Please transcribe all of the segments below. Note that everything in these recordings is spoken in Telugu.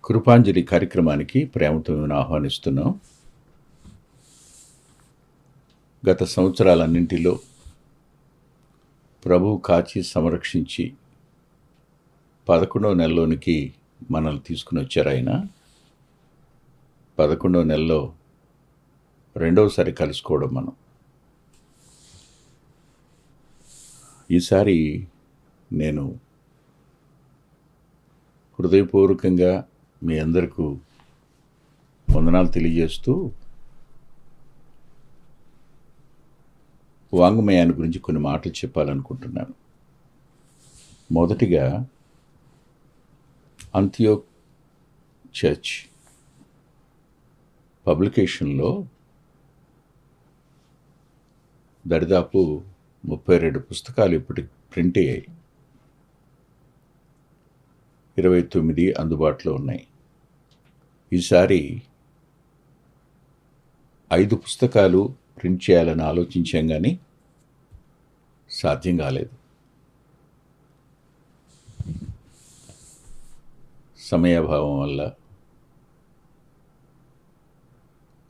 కృపాంజలి కార్యక్రమానికి ప్రేమతో మేము ఆహ్వానిస్తున్నాం. గత సంవత్సరాలన్నింటిలో ప్రభు కాచి సంరక్షించి 11వ నెలలోనికి మనల్ని తీసుకుని వచ్చారు. ఆయన 11వ నెలలో రెండవసారి కలుసుకోవడం మనం. ఈసారి నేను హృదయపూర్వకంగా మీ అందరికీ వందనాలు తెలియజేస్తూ వాంగ్మయాన్ని గురించి కొన్ని మాటలు చెప్పాలనుకుంటున్నాను. మొదటిగా అంతియోక్ చర్చ్ పబ్లికేషన్లో దరిదాపు 32 పుస్తకాలు ఇప్పటికి ప్రింట్ అయ్యాయి. 29 అందుబాటులో ఉన్నాయి. ఈసారి 5 పుస్తకాలు ప్రింట్ చేయాలని ఆలోచించాం, కానీ సాధ్యం కాలేదు. సమయాభావం వల్ల,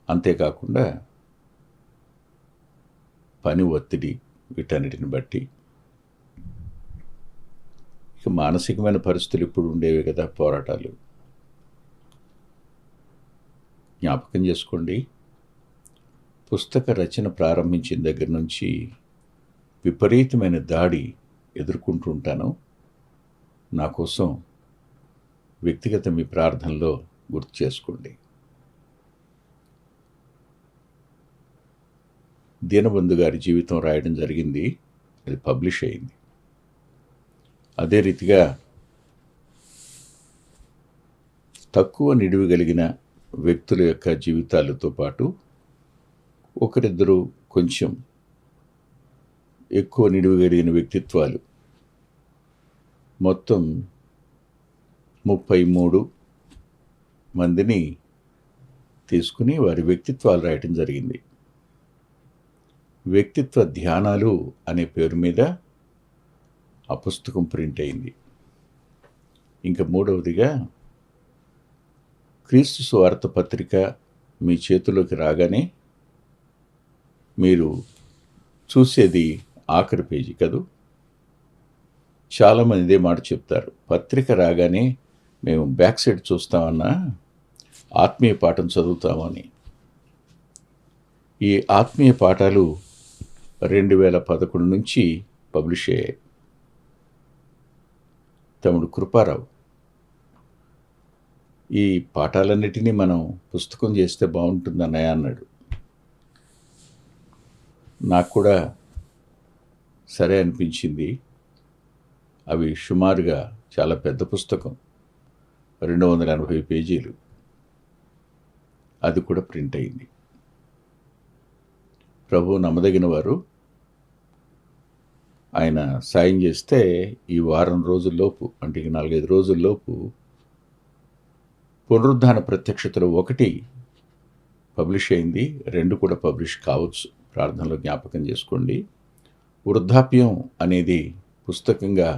అంతేకాకుండా పని ఒత్తిడి, వీటన్నిటిని బట్టి ఇక మానసికమైన పరిస్థితులు ఇప్పుడు ఉండేవి కదా, పోరాటాలు. జ్ఞాపకం చేసుకోండి, పుస్తక రచన ప్రారంభించిన దగ్గర నుంచి విపరీతమైన దాడి ఎదుర్కొంటూ ఉంటాను. నా కోసం వ్యక్తిగత మీ ప్రార్థనలో గుర్తు చేసుకోండి. దీనబంధు గారి జీవితం రాయడం జరిగింది, అది పబ్లిష్ అయింది. అదే రీతిగా తక్కువ నిడివి కలిగిన వ్యక్తుల యొక్క జీవితాలతో పాటు ఒకరిద్దరు కొంచెం ఎక్కువ నిడివి కలిగిన వ్యక్తిత్వాలు, మొత్తం 33 మందిని తీసుకుని వారి వ్యక్తిత్వాలు రాయటం జరిగింది. వ్యక్తిత్వ ధ్యానాలు అనే పేరు మీద ఆ పుస్తకం ప్రింట్ అయింది. ఇంకా మూడవదిగా క్రీస్తు సువార్త పత్రిక మీ చేతిలోకి రాగానే మీరు చూసేది ఆఖరి పేజీ కదూ. చాలామంది ఇదే మాట చెప్తారు, పత్రిక రాగానే మేము బ్యాక్ సైడ్ చూస్తామన్నా ఆత్మీయ పాఠం చదువుతామని. ఈ ఆత్మీయ పాఠాలు 2011 నుంచి పబ్లిష్ అయ్యాయి. తమ్ముడు కృపారావు ఈ పాఠాలన్నిటినీ మనం పుస్తకం చేస్తే బాగుంటుందన్నయ్య అన్నాడు. నాకు కూడా సరే అనిపించింది. అవి సుమారుగా చాలా పెద్ద పుస్తకం, 280 పేజీలు. అది కూడా ప్రింట్ అయింది. ప్రభు నమ్మదగిన వారు, ఆయన సాయం చేస్తే ఈ వారం రోజుల్లోపు, అంటే 4-5 రోజుల్లోపు పునరుద్ధాన ప్రత్యక్షతలు 1 పబ్లిష్ అయింది, 2 కూడా పబ్లిష్ కావచ్చు. ప్రార్థనలో జ్ఞాపకం చేసుకోండి. వృద్ధాప్యం అనేది పుస్తకంగా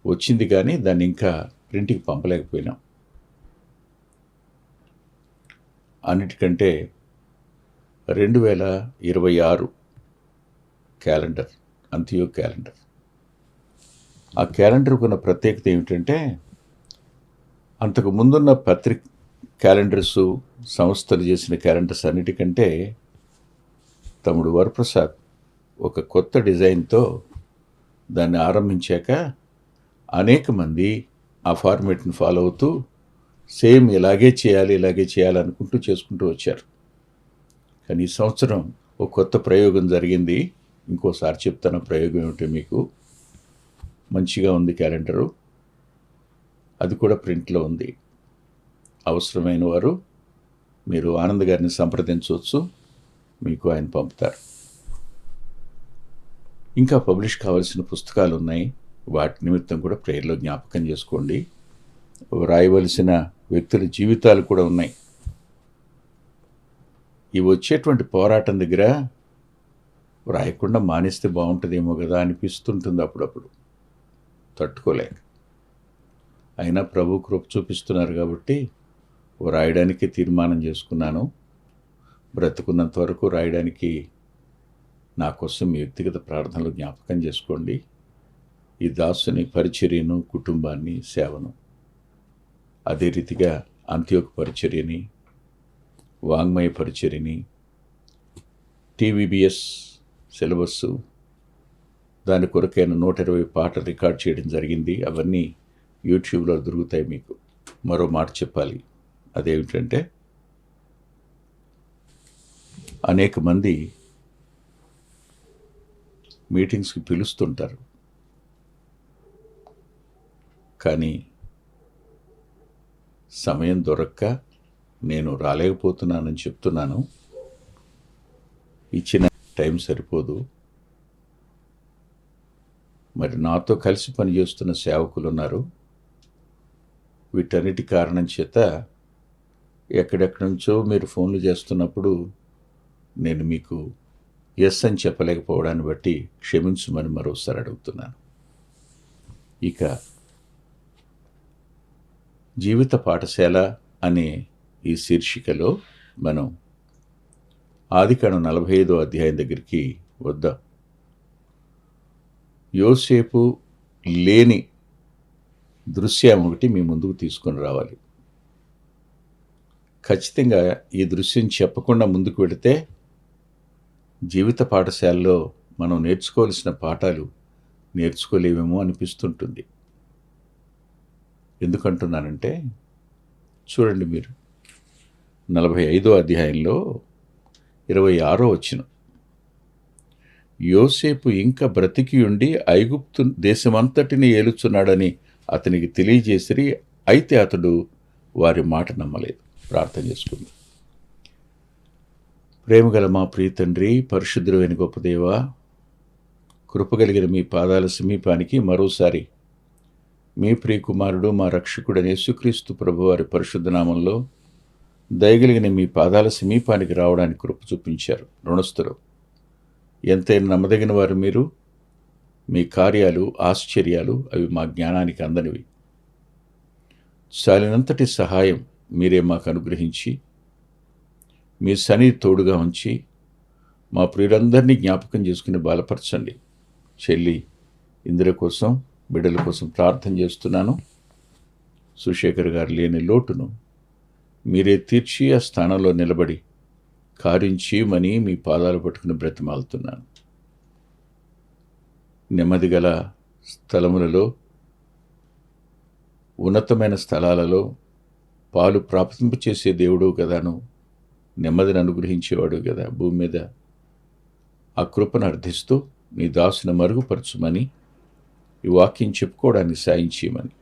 వచ్చింది, కానీ దాన్ని ఇంకా ప్రింట్కి పంపలేకపోయినాం. అన్నిటికంటే 2026 క్యాలెండర్, అంత్యోక్ క్యాలెండర్. ఆ క్యాలెండర్కు ఉన్న ప్రత్యేకత ఏమిటంటే, అంతకు ముందున్న క్యాలెండర్సు, సంస్థలు చేసిన క్యాలెండర్స్ అన్నిటికంటే తమ్ముడు వరప్రసాద్ ఒక కొత్త డిజైన్తో దాన్ని ఆరంభించాక అనేక మంది ఆ ఫార్మేట్ని ఫాలో అవుతూ సేమ్ ఇలాగే చేయాలనుకుంటూ చేసుకుంటూ వచ్చారు. కానీ ఈ సంవత్సరం ఒక కొత్త ప్రయోగం జరిగింది. ఇంకోసారి చెప్తాను ప్రయోగం ఏమిటో మీకు. మంచిగా ఉంది క్యాలెండరు, అది కూడా ప్రింట్లో ఉంది. అవసరమైన వారు మీరు ఆనంద్ గారిని సంప్రదించవచ్చు, మీకు ఆయన పంపుతారు. ఇంకా పబ్లిష్ కావాల్సిన పుస్తకాలు ఉన్నాయి, వాటి నిమిత్తం కూడా ప్రేయర్లో జ్ఞాపకం చేసుకోండి. వ్రాయవలసిన వ్యక్తుల జీవితాలు కూడా ఉన్నాయి. ఈ వచ్చేటువంటి పోరాటం దగ్గర వ్రాయకుండా మానేస్తే బాగుంటుందేమో కదా అనిపిస్తుంటుంది అప్పుడప్పుడు, తట్టుకోలేక. అయినా ప్రభు కృప చూపిస్తున్నారు కాబట్టి రాయడానికి తీర్మానం చేసుకున్నాను. బ్రతుకున్నంత వరకు రాయడానికి నా కోసం మీ వ్యక్తిగత ప్రార్థనలు జ్ఞాపకం చేసుకోండి. ఈ దాసుని పరిచర్యను, కుటుంబాన్ని, సేవను, అదే రీతిగా అంత్యోక పరిచర్యని, వాంగ్మయ పరిచర్యని, TVBS సిలబస్సు, దాని కొరకైన 120 పాటలు రికార్డ్ చేయడం జరిగింది. అవన్నీ యూట్యూబ్లో దొరుకుతాయి మీకు. మరో మాట చెప్పాలి, అదేమిటంటే అనేక మంది మీటింగ్స్కి పిలుస్తుంటారు, కానీ సమయం దొరక్క నేను రాలేకపోతున్నానని చెప్తున్నాను. ఇచ్చిన టైం సరిపోదు. మరి నాతో కలిసి పనిచేస్తున్న సేవకులు ఉన్నారు. వీటన్నిటి కారణం చేత ఎక్కడెక్కడి నుంచో మీరు ఫోన్లు చేస్తున్నప్పుడు నేను మీకు ఎస్ అని చెప్పలేకపోవడాన్ని బట్టి క్షమించమని మరోసారి అడుగుతున్నాను. ఇక జీవిత పాఠశాల అనే ఈ శీర్షికలో మనం ఆదికాండం 45వ అధ్యాయం దగ్గరికి వద్దాం. యోసేపు లేని దృశ్యం ఒకటి మీ ముందుకు తీసుకొని రావాలి. ఖచ్చితంగా ఈ దృశ్యం చెప్పకుండా ముందుకు వెళితే జీవిత పాఠశాలలో మనం నేర్చుకోవాల్సిన పాఠాలు నేర్చుకోలేమేమో అనిపిస్తుంటుంది. ఎందుకంటున్నానంటే చూడండి, మీరు 45వ అధ్యాయంలో 26వ వచనం, యోసేపు ఇంకా బ్రతికి ఉండి ఐగుప్తు దేశమంతటిని ఏలుచున్నాడని అతనికి తెలియజేసిరి, అయితే అతడు వారి మాట నమ్మలేదు. ప్రార్థన చేసుకుంది. ప్రేమగల మా ప్రియ తండ్రి, పరిశుద్ధుడైన గొప్ప దేవా, కృపగలిగిన మీ పాదాల సమీపానికి మరోసారి మీ ప్రియ కుమారుడు మా రక్షకుడైన యేసుక్రీస్తు ప్రభువారి పరిశుద్ధ నామంలో దయగలిగిన మీ పాదాల సమీపానికి రావడానికి కృప చూపించారు. రుణస్థులు ఎంతైనా నమ్మదగిన వారు మీరు. మీ కార్యాలు, ఆశ్చర్యాలు అవి మా జ్ఞానానికి అందనివి. చాలినంతటి సహాయం మీరే మాకు అనుగ్రహించి మీ సన్నిధి తోడుగా ఉంచి మా ప్రియులందరినీ జ్ఞాపకం చేసుకుని బలపరచండి. చెల్లి ఇందిర కోసం, బిడ్డల కోసం ప్రార్థన చేస్తున్నాను. సుశేఖర్ గారు లేని లోటును మీరే తీర్చి ఆ స్థానంలో నిలబడి కార్యం చేయమని మీ పాదాలు పట్టుకుని బ్రతిమాలుతున్నాను. నెమ్మది గల స్థలములలో, ఉన్నతమైన స్థలాలలో పాలు ప్రాప్తింపచేసే దేవుడు కదాను, నెమ్మదిని అనుగ్రహించేవాడు కదా భూమి మీద. ఆ కృపను అర్థిస్తూ నీ దాసును మరుగుపరచుమని, ఈ వాక్యం చెప్పుకోవడానికి సాయం చేయమని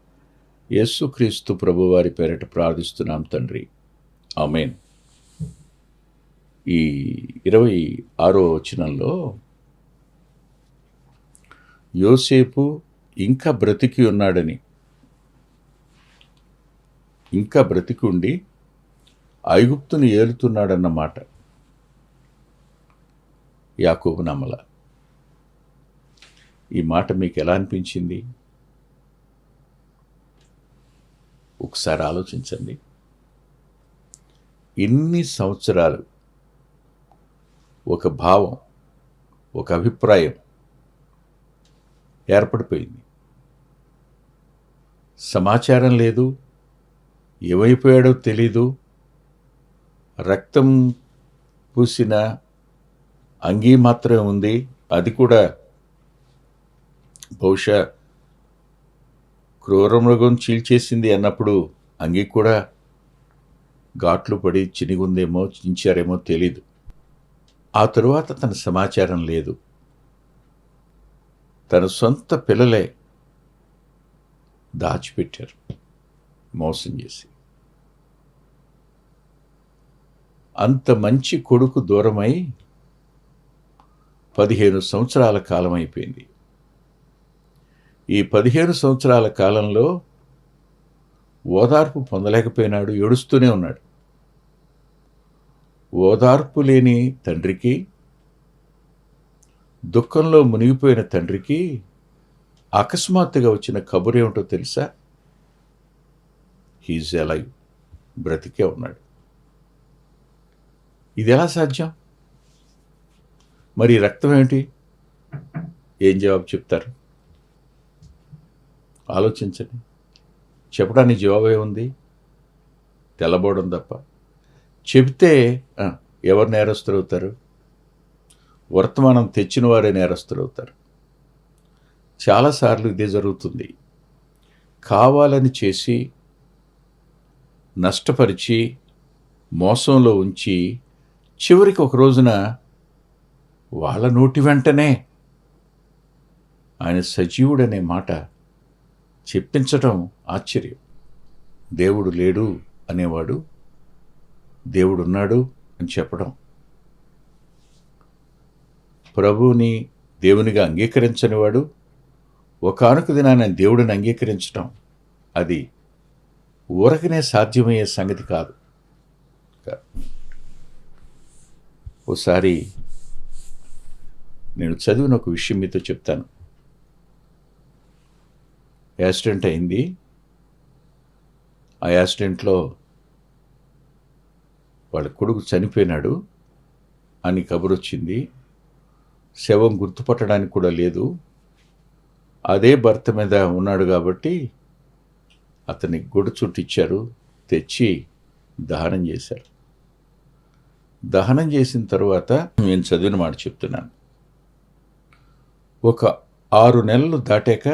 యేసుక్రీస్తు ప్రభువారి పేరట ప్రార్థిస్తున్నాం తండ్రి. ఆమేన్. ఈ 26వ వచనంలో యోసేపు ఇంకా బ్రతికి ఉన్నాడని, ఇంకా బ్రతికి ఉండి ఐగుప్తును ఏలుతున్నాడన్నమాట యాకోబు నమ్మల. ఈ మాట మీకు ఎలా అనిపించింది? ఒకసారి ఆలోచించండి. ఇన్ని సంవత్సరాలు ఒక భావం, ఒక అభిప్రాయం ఏర్పడిపోయింది. సమాచారం లేదు, ఏమైపోయాడో తెలీదు. రక్తం పూసిన అంగీ మాత్రమే ఉంది, అది కూడా బహుశా క్రూరమృగం చీల్చేసింది అన్నప్పుడు అంగీ కూడా ఘాట్లు పడి చినిగుందేమో, చించారేమో తెలీదు. ఆ తరువాత తన సమాచారం లేదు. తన సొంత పిల్లలే దాచిపెట్టారు మోసం చేసి. అంత మంచి కొడుకు దూరమై 15 సంవత్సరాల కాలం అయిపోయింది. ఈ 15 సంవత్సరాల కాలంలో ఓదార్పు పొందలేకపోయినాడు, ఏడుస్తూనే ఉన్నాడు. ఓదార్పు లేని తండ్రికి, దుఃఖంలో మునిగిపోయిన తండ్రికి అకస్మాత్తుగా వచ్చిన కబురేమిటో తెలుసా? హీజ్ అలైవ్, బ్రతికే ఉన్నాడు. ఇది ఎలా సాధ్యం? మరి రక్తం ఏమిటి? ఏం జవాబు చెప్తారు? ఆలోచించండి. చెప్పడానికి జవాబు ఏముంది? తెల్లబోవడం తప్ప. చెబితే ఎవరు నేరస్తులవుతారు? వర్తమానం తెచ్చిన వారే నేరస్తులవుతారు. చాలాసార్లు ఇదే జరుగుతుంది. కావాలని చేసి, నష్టపరిచి, మోసంలో ఉంచి, చివరికి ఒక రోజున వాళ్ళ నోటి వెంటనే ఆయన సజీవుడనే మాట చెప్పించటం ఆశ్చర్యం. దేవుడు లేడు అనేవాడు దేవుడున్నాడు అని చెప్పడం, ప్రభువుని దేవునిగా అంగీకరించనివాడు ఒకానొక దినాన దేవుడిని అంగీకరించటం, అది ఊరకనే సాధ్యమయ్యే సంగతి కాదు. ఓసారి నేను చదివిన ఒక విషయం మీతో చెప్తాను. యాక్సిడెంట్ అయింది. ఆ యాక్సిడెంట్లో వాళ్ళ కొడుకు చనిపోయినాడు అని కబురు వచ్చింది. శవం గుర్తుపట్టడానికి కూడా లేదు. అదే భర్త మీద ఉన్నాడు కాబట్టి అతన్ని గుడి చుట్టిచ్చారు, తెచ్చి దహనం చేశారు. దహనం చేసిన తర్వాత నేను చదివిన మాట చెప్తున్నాను. ఒక 6 నెలలు దాటాక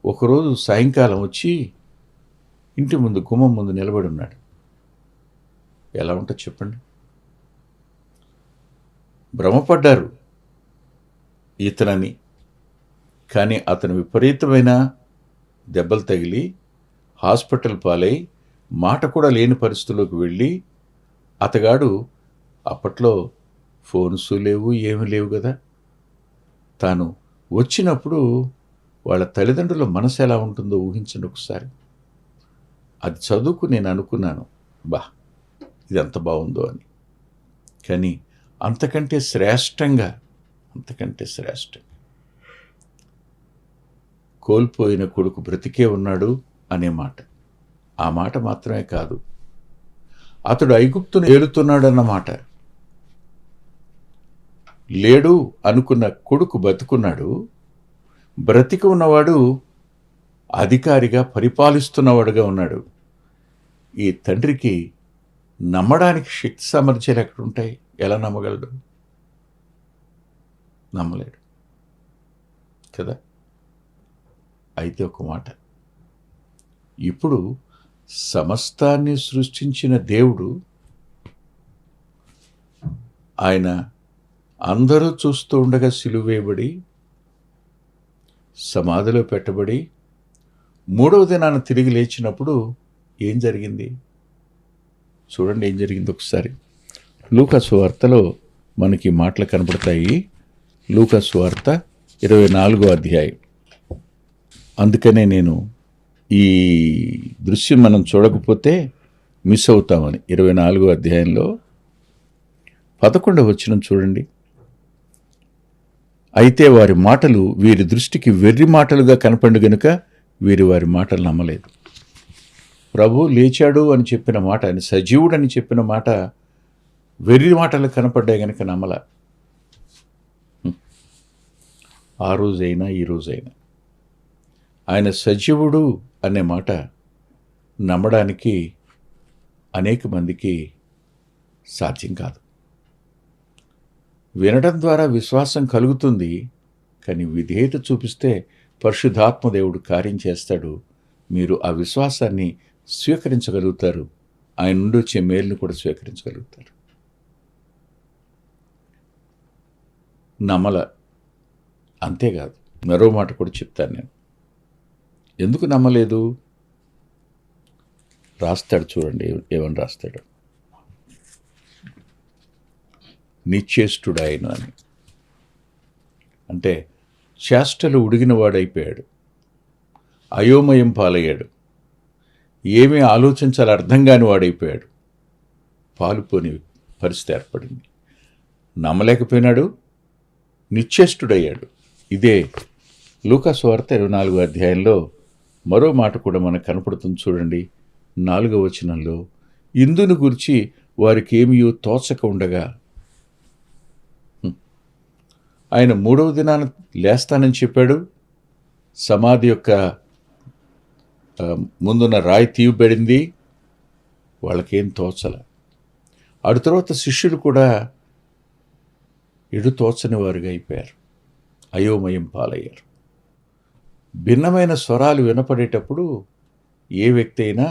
ఒకరోజు సాయంకాలం వచ్చి ఇంటి ముందు, గుమ్మం ముందు నిలబడి ఉన్నాడు. ఎలా ఉంటుంది చెప్పండి? భ్రమపడ్డారు ఇతనని. కానీ అతను విపరీతమైన దెబ్బలు తగిలి హాస్పిటల్ పాలై మాట కూడా లేని పరిస్థితుల్లోకి వెళ్ళి, అతగాడు అప్పట్లో ఫోన్స్ లేవు, ఏమీ లేవు కదా. తాను వచ్చినప్పుడు వాళ్ళ తల్లిదండ్రుల మనసు ఎలా ఉంటుందో ఊహించండి ఒకసారి. అది చదువుకు నేను అనుకున్నాను, ఇదంత బాగుందో అని. కానీ అంతకంటే శ్రేష్టంగా కోల్పోయిన కొడుకు బ్రతికే ఉన్నాడు అనే మాట. ఆ మాట మాత్రమే కాదు, అతడు ఐగుప్తును ఏలుతున్నాడన్నమాట. లేడు అనుకున్న కొడుకు బతుకున్నాడు. బ్రతికి ఉన్నవాడు అధికారిగా పరిపాలిస్తున్నవాడుగా ఉన్నాడు. ఈ తండ్రికి నమ్మడానికి శక్తి సామర్థ్యాలు ఎక్కడుంటాయి? ఎలా నమ్మగలడు? నమ్మలేడు కదా. అయితే ఒక మాట, ఇప్పుడు సమస్తాన్ని సృష్టించిన దేవుడు, ఆయన అందరూ చూస్తూ ఉండగా సిలువేయబడి, సమాధిలో పెట్టబడి, 3వ దినాన తిరిగి లేచినప్పుడు ఏం జరిగింది? చూడండి ఏం జరిగింది ఒకసారి. లూకా సువార్తలో మనకి మాటలు కనబడతాయి. లూకా సువార్త 24వ అధ్యాయం. అందుకనే నేను ఈ దృశ్యం మనం చూడకపోతే మిస్ అవుతామని 24వ అధ్యాయంలో 11వ వచనం చూడండి. అయితే వారి మాటలు వీరి దృష్టికి వెర్రి మాటలుగా కనపండు గనుక వీరి వారి మాటలు నమ్మలేదు. ప్రభు లేచాడు అని చెప్పిన మాట, ఆయన సజీవుడని చెప్పిన మాట వెర్రి మాటలు కనపడ్డాయి గనుక నమ్మల. ఆ రోజైనా ఈ రోజైనా ఆయన సజీవుడు అనే మాట నమ్మడానికి అనేక మందికి సాధ్యం కాదు. వినడం ద్వారా విశ్వాసం కలుగుతుంది, కానీ విధేయత చూపిస్తే పరిశుద్ధాత్మ దేవుడు కార్యం చేస్తాడు. మీరు ఆ విశ్వాసాన్ని స్వీకరించగలుగుతారు, ఆయన నుండి వచ్చే మేలును కూడా స్వీకరించగలుగుతారు. నమ్మల. అంతేకాదు, మరో మాట కూడా చెప్తాను నేను. ఎందుకు నమ్మలేదు? రాస్తాడు చూడండి, ఏమని రాస్తాడు. నిశ్చేష్టుడాయను అని. అంటే చేష్టలు ఉడిగిన వాడైపోయాడు, అయోమయం పాలయ్యాడు, ఏమీ ఆలోచించాలి అర్థం కాని వాడైపోయాడు, పాలుపోని పరిస్థితి ఏర్పడింది. నమ్మలేకపోయినాడు, నిశ్చేష్టుడయ్యాడు. ఇదే లూకా సువార్త 24వ అధ్యాయంలో మరో మాట కూడా మనకు కనపడుతుంది చూడండి. 4వ వచనంలో ఇందును గురించి వారికి ఏమీ తోచక ఉండగా ఆయన 3వ దినాన లేస్తానని చెప్పాడు. సమాధి యొక్క ముందున్న రాయి తీయబడింది. వాళ్ళకేం తోచల. అటు తర్వాత శిష్యులు కూడా తోచని వారుగా అయిపోయారు, అయోమయం పాలయ్యారు. భిన్నమైన స్వరాలు వినపడేటప్పుడు ఏ వ్యక్తి అయినా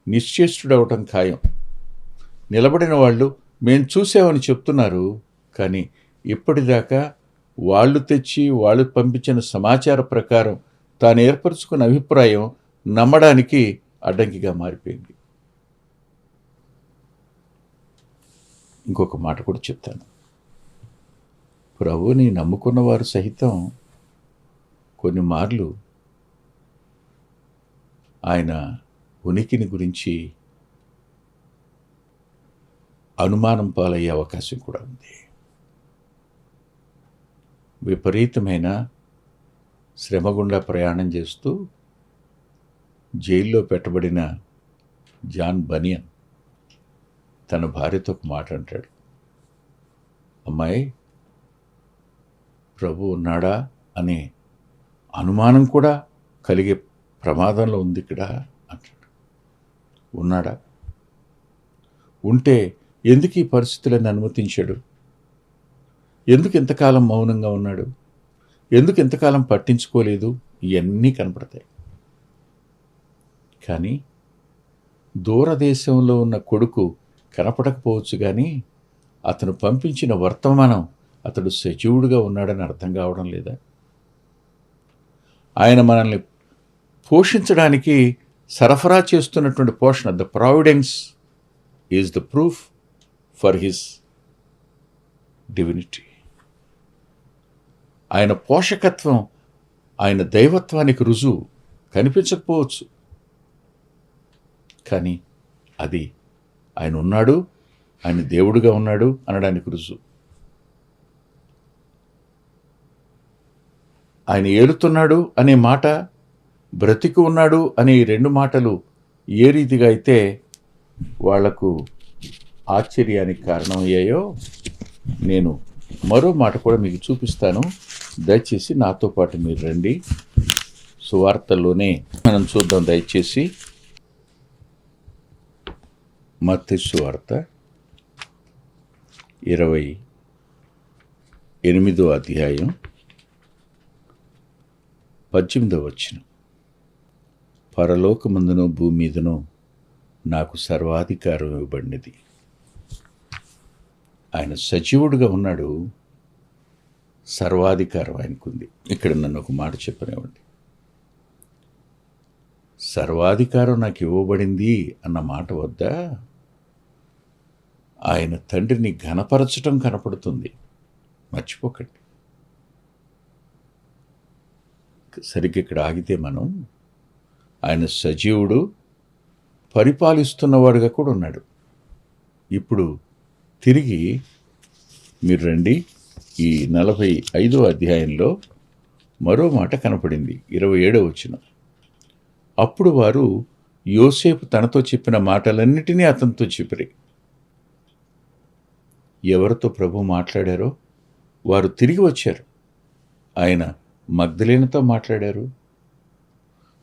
నిశ్చేష్టుడవటం ఖాయం. నిలబడిన వాళ్ళు మేము చూసామని చెప్తున్నారు, కానీ ఇప్పటిదాకా వాళ్ళు తెచ్చి వాళ్ళు పంపించిన సమాచార ప్రకారం తాను ఏర్పరచుకున్న అభిప్రాయం నమ్మడానికి అడ్డంకిగా మారిపోయింది. ఇంకొక మాట కూడా చెప్తాను. ప్రభువుని నమ్ముకున్న వారు సహితం కొన్ని మార్లు ఆయన ఉనికిని గురించి అనుమానం పాలయ్యే అవకాశం కూడా ఉంది. విపరీతమైన శ్రమ గుండా ప్రయాణం చేస్తూ జైల్లో పెట్టబడిన జాన్ బనియన్ తన భార్యతో ఒక మాట అంటాడు. అమ్మాయి, ప్రభు ఉన్నాడా అనే అనుమానం కూడా కలిగే ప్రమాదంలో ఉంది ఇక్కడ అంటాడు. ఉన్నాడా? ఉంటే ఎందుకు ఈ పరిస్థితులను అనుమతించాడు? ఎందుకు ఇంతకాలం మౌనంగా ఉన్నాడు? ఎందుకు ఇంతకాలం పట్టించుకోలేదు? ఇవన్నీ కనపడతాయి. కానీ దూరదేశంలో ఉన్న కొడుకు కనపడకపోవచ్చు, కానీ అతను పంపించిన వర్తమానం అతడు సజీవుడుగా ఉన్నాడని అర్థం కావడం లేదా? ఆయన మనల్ని పోషించడానికి సరఫరా చేస్తున్నటువంటి పోషణ, the providence is the proof for his divinity. ఆయన పోషకత్వం, ఆయన దైవత్వానికి రుజువు. కనిపించకపోవచ్చు, కానీ అది ఆయన ఉన్నాడు, ఆయన దేవుడుగా ఉన్నాడు అనడానికి రుజువు. ఆయన ఏలుతున్నాడు అనే మాట, బ్రతికి ఉన్నాడు అనే ఈ 2 మాటలు ఏ రీతిగా అయితే వాళ్లకు ఆశ్చర్యానికి కారణమయ్యాయో, నేను మరో మాట కూడా మీకు చూపిస్తాను. దయచేసి నాతో పాటు మీరు రండి. సువార్తల్లోనే మనం చూద్దాం. దయచేసి మత్తయి సువార్త 28వ అధ్యాయం 18వ వచనం. పరలోకమందును భూమి మీదను నాకు సర్వాధికారం ఇవ్వబడినది. ఆయన సజీవుడుగా ఉన్నాడు, సర్వాధికారం ఆయనకుంది. ఇక్కడ నన్ను ఒక మాట చెప్పనివ్వండి. సర్వాధికారం నాకు ఇవ్వబడింది అన్న మాట వద్ద ఆయన తండ్రిని ఘనపరచటం కనపడుతుంది. మర్చిపోకండి. సరిగ్గా ఇక్కడ ఆగితే మనం ఆయన సజీవుడు, పరిపాలిస్తున్నవాడుగా కూడా ఉన్నాడు. ఇప్పుడు తిరిగి మీరు రండి. ఈ 45వ అధ్యాయంలో మరో మాట కనపడింది. 27వ వచనం. అప్పుడు వారు యోసేపు తనతో చెప్పిన మాటలన్నిటినీ అతనితో చెప్పిరి. ఎవరితో ప్రభు మాట్లాడారో వారు తిరిగి వచ్చారు. ఆయన మగ్దలేనతో మాట్లాడారు.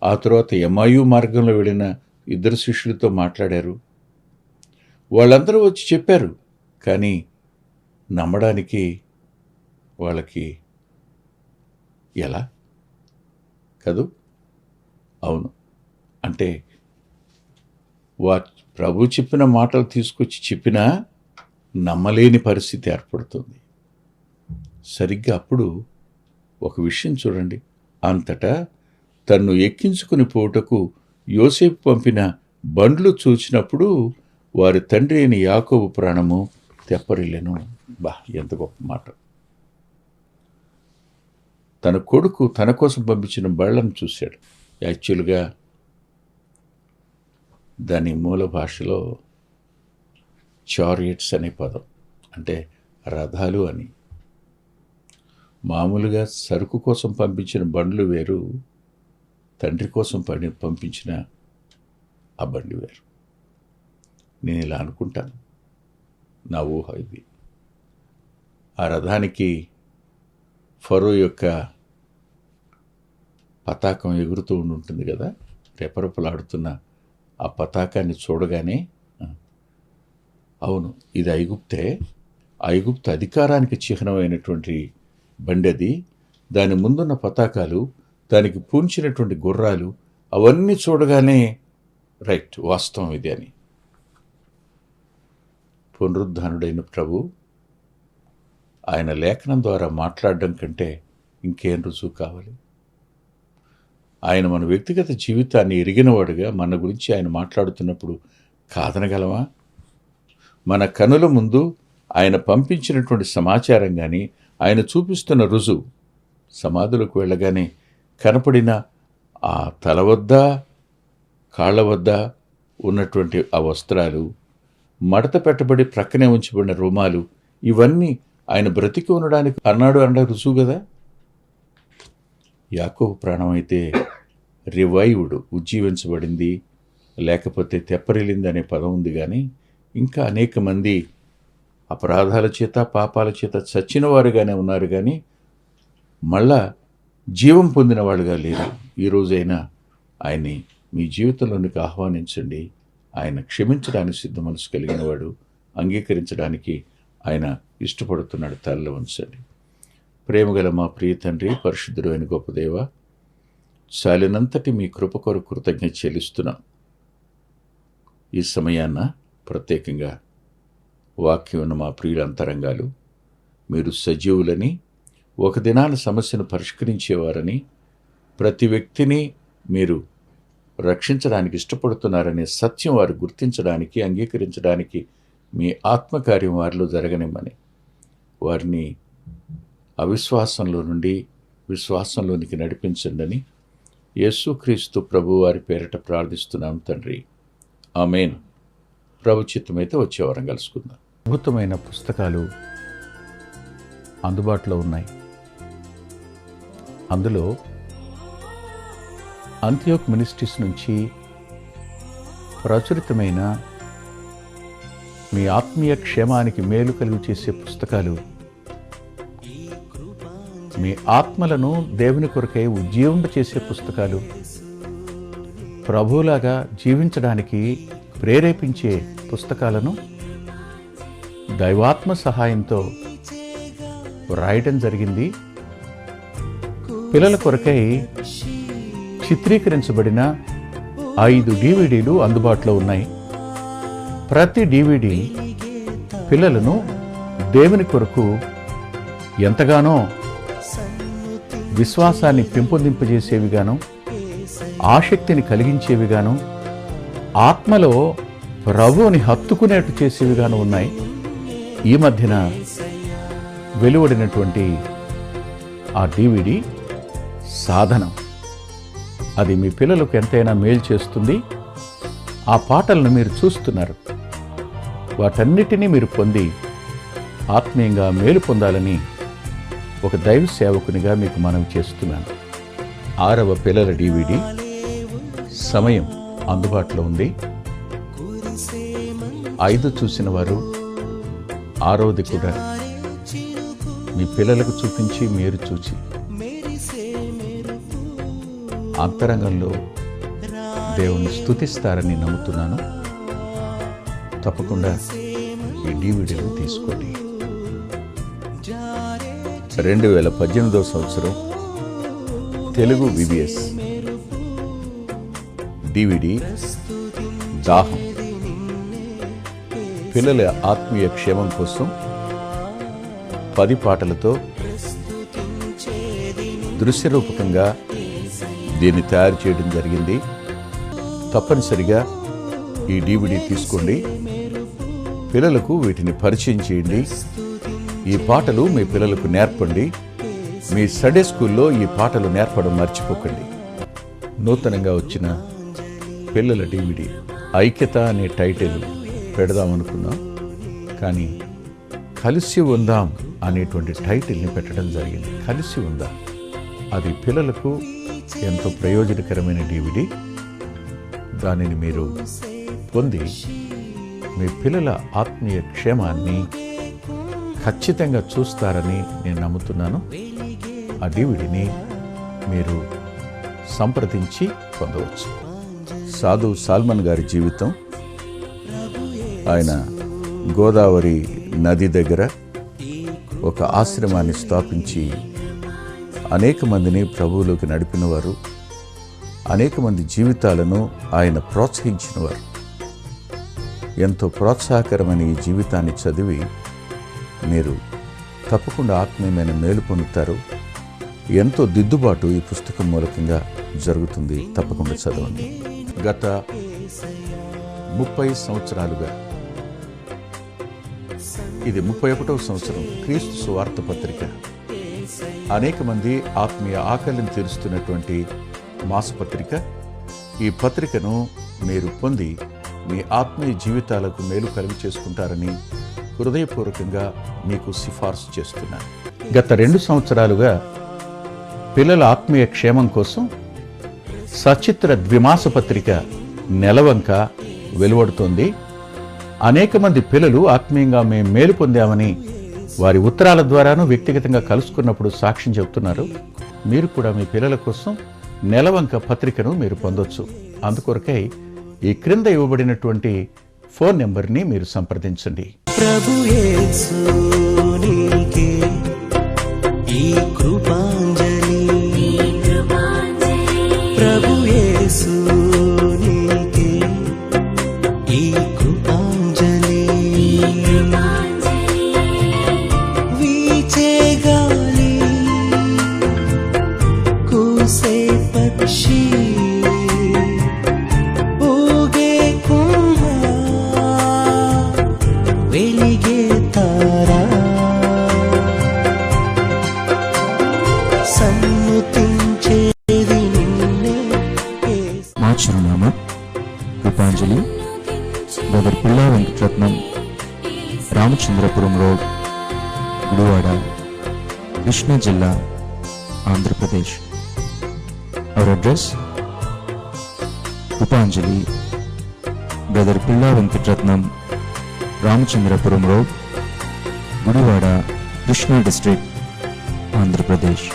ఆ తర్వాత ఎమ్మాయు మార్గంలో వెళ్ళిన 2 శిష్యులతో మాట్లాడారు. వాళ్ళందరూ వచ్చి చెప్పారు, కానీ నమ్మడానికి వాళ్ళకి ఎలా కదూ? అవును, అంటే ప్రభు చెప్పిన మాటలు తీసుకొచ్చి చెప్పినా నమ్మలేని పరిస్థితి ఏర్పడుతుంది. సరిగ్గా అప్పుడు ఒక విషయం చూడండి. అంతటా తన్ను ఎక్కించుకుని పోవుటకు యోసేపు పంపిన బండ్లు చూచినప్పుడు వారి తండ్రి అయిన యాకోబు ప్రాణము తెప్పరిల్లెను. ఎంత గొప్ప మాట! తన కొడుకు తన కోసం పంపించిన బళ్ళను చూశాడు. యాక్చువల్గా దాని మూల భాషలో చారియట్స్ అనే పదం, అంటే రథాలు అని. మామూలుగా సరుకు కోసం పంపించిన బండ్లు వేరు, తండ్రి కోసం పంపించిన ఆ బండి వేరు. నేను ఇలా అనుకుంటాను, నా ఊహ ఇది. ఆ రథానికి ఫరో యొక్క పతాకం ఎగురుతూ ఉంటుంది కదా, రెపరెపలాడుతున్న ఆ పతాకాన్ని చూడగానే అవును, ఇది ఐగుప్తే, ఐగుప్తు అధికారానికి చిహ్నమైనటువంటి బండి అది, దాని ముందున్న పతాకాలు, దానికి పూంచినటువంటి గుర్రాలు, అవన్నీ చూడగానే రైట్, వాస్తవం ఇది అని. పునరుద్ధానుడైన ప్రభు ఆయన లేఖనం ద్వారా మాట్లాడడం కంటే ఇంకేం రుజువు కావాలి? ఆయన మన వ్యక్తిగత జీవితాన్ని ఎరిగినవాడుగా మన గురించి ఆయన మాట్లాడుతున్నప్పుడు కాదనగలమా? మన కనుల ముందు ఆయన పంపించినటువంటి సమాచారం కానీ, ఆయన చూపిస్తున్న రుజువు, సమాధులకు వెళ్ళగానే కనపడిన ఆ తల వద్ద కాళ్ళ వద్ద ఉన్నటువంటి ఆ వస్త్రాలు, మడత పెట్టబడి ప్రక్కనే ఉంచబడిన రుమాలు, ఇవన్నీ ఆయన బ్రతికి ఉండడానికి అన్నాడు అన్న రుజువు కదా. యాకోబు ప్రాణం అయితే రివైవ్డ్, ఉజ్జీవించబడింది, లేకపోతే తెప్పరిల్లింది అనే పదం ఉంది. కానీ ఇంకా అనేక మంది అపరాధాల చేత పాపాల చేత చచ్చిన వారుగానే ఉన్నారు, కానీ మళ్ళా జీవం పొందిన వాళ్ళుగా లేరు. ఈరోజైనా ఆయన్ని మీ జీవితంలోనికి ఆహ్వానించండి. ఆయన క్షమించడానికి సిద్ధ మనసు కలిగిన వాడు, అంగీకరించడానికి ఆయన ఇష్టపడుతున్నాడు. తలలో ఉంచండి. ప్రేమగల మా ప్రియ తండ్రి, పరిశుద్ధుడు అయిన గొప్ప దేవ, చాలినంతటి మీ కృప కొరకు కృతజ్ఞత చెల్లిస్తున్నాం. ఈ సమయాన్న ప్రత్యేకంగా వాక్యం ఉన్న మా ప్రియుల అంతరంగాలు, మీరు సజీవులని, ఒక దినాన సమస్యను పరిష్కరించేవారని, ప్రతి వ్యక్తిని మీరు రక్షించడానికి ఇష్టపడుతున్నారనే సత్యం వారు గుర్తించడానికి, అంగీకరించడానికి మీ ఆత్మకార్యం వారిలో జరగనిమ్మని, వారిని అవిశ్వాసంలో నుండి విశ్వాసంలోనికి నడిపించండి. యేసుక్రీస్తు ప్రభు వారి పేరిట ప్రార్థిస్తున్నాం తండ్రి, ఆమేన్. ప్రభు చిత్తమైతే వచ్చే వారం కలుసుకుందాం. అద్భుతమైన పుస్తకాలు అందుబాటులో ఉన్నాయి. అందులో అంత్యోక్ మినిస్ట్రీస్ నుంచి ప్రచురితమైన మీ ఆత్మీయ క్షేమానికి మేలు కలుగు చేసే పుస్తకాలు, మీ ఆత్మలను దేవుని కొరకై ఉజ్జీవింపచేసే పుస్తకాలు, ప్రభువులాగా జీవించడానికి ప్రేరేపించే పుస్తకాలను దైవాత్మ సహాయంతో రాయటం జరిగింది. పిల్లల కొరకై చిత్రీకరించబడిన 5 DVDలు అందుబాటులో ఉన్నాయి. ప్రతి DVD పిల్లలను దేవుని కొరకు ఎంతగానో విశ్వాసాన్ని పెంపొందింపజేసేవిగాను, ఆసక్తిని కలిగించేవిగాను, ఆత్మలో ప్రభువుని హత్తుకునేట్టు చేసేవిగాను ఉన్నాయి. ఈ మధ్యన వెలువడినటువంటి ఆ DVD సాధనం, అది మీ పిల్లలకు ఎంతైనా మేలు చేస్తుంది. ఆ పాటలను మీరు చూస్తున్నారు, వాటన్నిటినీ మీరు పొంది ఆత్మీయంగా మేలు పొందాలని ఒక దైవ సేవకునిగా మీకు మనవి చేస్తున్నాను. 6వ పిల్లల DVD సమయం అందుబాటులో ఉంది. 5 చూసిన వారు 6వది కూడా మీ పిల్లలకు చూపించి మీరు చూచి అంతరంగంలో దేవుని స్తుతిస్తారని నమ్ముతున్నాను. తప్పకుండా ఈ DVDలను తీసుకోండి. 2018వ సంవత్సరం తెలుగు VBS DVD దాహం, పిల్లల ఆత్మీయ క్షేమం కోసం 10 పాటలతో దృశ్యరూపకంగా దీన్ని తయారు చేయడం జరిగింది. తప్పనిసరిగా ఈ DVD తీసుకోండి. పిల్లలకు వీటిని పరిచయం చేయండి. ఈ పాటలు మీ పిల్లలకు నేర్పండి. మీ సండే స్కూల్లో ఈ పాటలు నేర్పడం మర్చిపోకండి. నూతనంగా వచ్చిన పిల్లల DVD ఐక్యత అనే టైటిల్ పెడదామనుకున్నాం, కానీ కలిసి ఉందాం అనేటువంటి టైటిల్ని పెట్టడం జరిగింది. కలిసి ఉందాం, అది పిల్లలకు ఎంతో ప్రయోజనకరమైన DVD. దానిని మీరు పొంది మీ పిల్లల ఆత్మీయ క్షేమాన్ని ఖచ్చితంగా చూస్తారని నేను నమ్ముతున్నాను. ఆ డివిడిని మీరు సంప్రదించి పొందవచ్చు. సాధు సాల్మన్ గారి జీవితం, ఆయన గోదావరి నది దగ్గర ఒక ఆశ్రమాన్ని స్థాపించి అనేక మందిని ప్రభువులోకి నడిపినవారు, అనేక మంది జీవితాలను ఆయన ప్రోత్సహించినవారు. ఎంతో ప్రోత్సాహకరమైన ఈ జీవితాన్ని చదివి మీరు తప్పకుండా ఆత్మీయమైన మేలు పొందుతారు. ఎంతో దిద్దుబాటు ఈ పుస్తకం మూలకంగా జరుగుతుంది. తప్పకుండా చదవండి. గత 30 సంవత్సరాలుగా, ఇది 31వ సంవత్సరం, క్రీస్తు సువార్త పత్రిక అనేక మంది ఆత్మీయ ఆకలిని తీరుస్తున్నటువంటి మాసపత్రిక. ఈ పత్రికను మీరు పొంది మీ ఆత్మీయ జీవితాలకు మేలు కలుగు చేసుకుంటారని హృదయపూర్వకంగా మీకు సిఫార్సు చేస్తున్నాను. గత 2 సంవత్సరాలుగా పిల్లల ఆత్మీయ క్షేమం కోసం సచిత్ర ద్విమాస పత్రిక నెలవంక వెలువడుతోంది. అనేక మంది పిల్లలు ఆత్మీయంగా మేము మేలు పొందామని వారి ఉత్తరాల ద్వారాను వ్యక్తిగతంగా కలుసుకున్నప్పుడు సాక్ష్యం చెబుతున్నారు. మీరు కూడా మీ పిల్లల కోసం నెలవంక పత్రికను మీరు పొందొచ్చు. అందుకొరకై ఈ క్రింద ఇవ్వబడినటువంటి ఫోన్ నెంబర్ని మీరు సంప్రదించండి. ప్రభు యేసు నీకే ఈ కృపాంజలి, ప్రభు యేసు నీకే ఈ కృపాంజలి. వీచే గాలి, కూసే పక్షి, ఊగే కుంభ, వెలిగే తారా, సన్నుతించేది నిన్నే. మా చిరునామా కృపాంజలి, బ్రదర్ పిల్లా వెంకటరత్నం, రామచంద్రపురం రోడ్, గుడివాడ, కృష్ణా జిల్లా, Andhra Pradesh. Our address: Krupanjali, brother Pilla Venkataratnam, Ramachandrapuram road, Gudivada, Krishna district, Andhra Pradesh.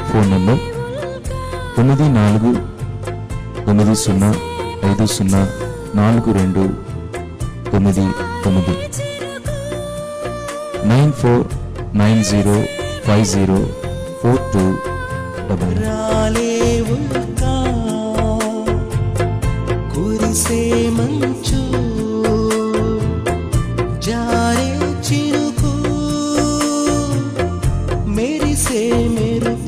Phone number 9490504299 9490504299. రాలేవుగా కురిసే మంచు, జారే చిరుకు, మెరిసే మెరుపు.